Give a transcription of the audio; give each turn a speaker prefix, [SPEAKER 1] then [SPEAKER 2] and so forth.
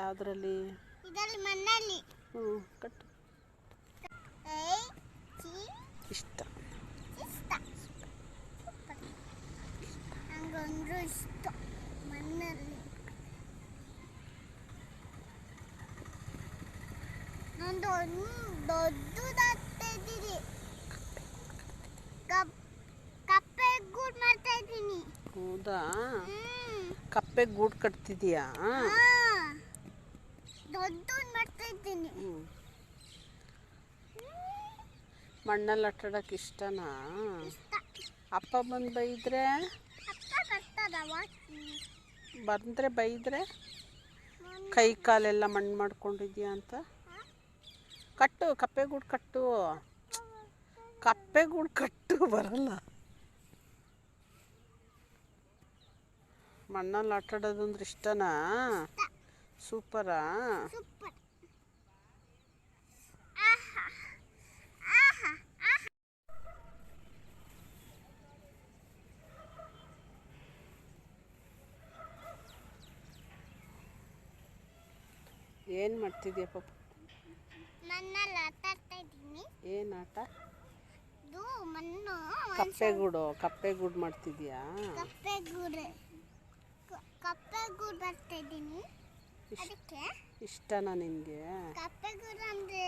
[SPEAKER 1] ಯಾವುದರಲ್ಲಿ?
[SPEAKER 2] ಇದರಲ್ಲಿ ಮಣ್ಣಲ್ಲಿ.
[SPEAKER 1] ಕಟ್ಟು. ಇಷ್ಟ
[SPEAKER 2] ನಂಗೊಂದು ಇಷ್ಟ ಮಣ್ಣಲ್ಲಿ. ನಂದೊಂದು ದೊಡ್ಡದಾಗ್ತಾ ಇದ್ದೀನಿ. ಕಪ್ಪೆ ಗೂಡು ಮಾಡ್ತಾ ಇದ್ದೀನಿ.
[SPEAKER 1] ಹೌದಾ? ಕಪ್ಪೆ ಗೂಡು ಕಟ್ತಿದೀಯಾ?
[SPEAKER 2] ದೊಡ್ಡ ಮಾಡ್ತಾ ಇದ್ದೀನಿ.
[SPEAKER 1] ಮಣ್ಣಲ್ಲಿ ಆಟಾಡೋಕೆ ಇಷ್ಟನಾ? ಅಪ್ಪ ಬಂದು ಬೈದ್ರೆ? ಬಂದರೆ ಬೈದ್ರೆ ಕೈ ಕಾಲೆಲ್ಲ ಮಣ್ಣು ಮಾಡ್ಕೊಂಡಿದ್ಯಾ ಅಂತ? ಕಟ್ಟು, ಕಪ್ಪೆ ಗೂಡು ಕಟ್ಟು. ಕಪ್ಪೆ ಗೂಡು ಕಟ್ಟು, ಬರಲ್ಲ. ಮಣ್ಣಲ್ಲಿ ಆಟಾಡೋದು ಅಂದ್ರೆ ಇಷ್ಟನಾ? ಸೂಪರಾ? ಏನು ಮಾಡ್ತಿದ್ಯಾ ಪಾಪ?
[SPEAKER 2] ಮಣ್ಣಲ್ಲಿ ಆಟ ಆಡ್ತಾ ಇದ್ದೀನಿ.
[SPEAKER 1] ಏನು ಆಟ?
[SPEAKER 2] ಇದು ಮಣ್ಣು.
[SPEAKER 1] ಕಪ್ಪೆ ಗೂಡು ಮಾಡ್ತಿದ್ಯಾ?
[SPEAKER 2] ಕಪ್ಪೆ ಗೂಡು ಬರ್ತಾ ಇದ್ದೀನಿ. ಅದಕ್ಕೆ
[SPEAKER 1] ಇಷ್ಟನಾ ನಿನಗೆ?
[SPEAKER 2] ಕಪ್ಪೆ ಗೂಡು ಅಂದರೆ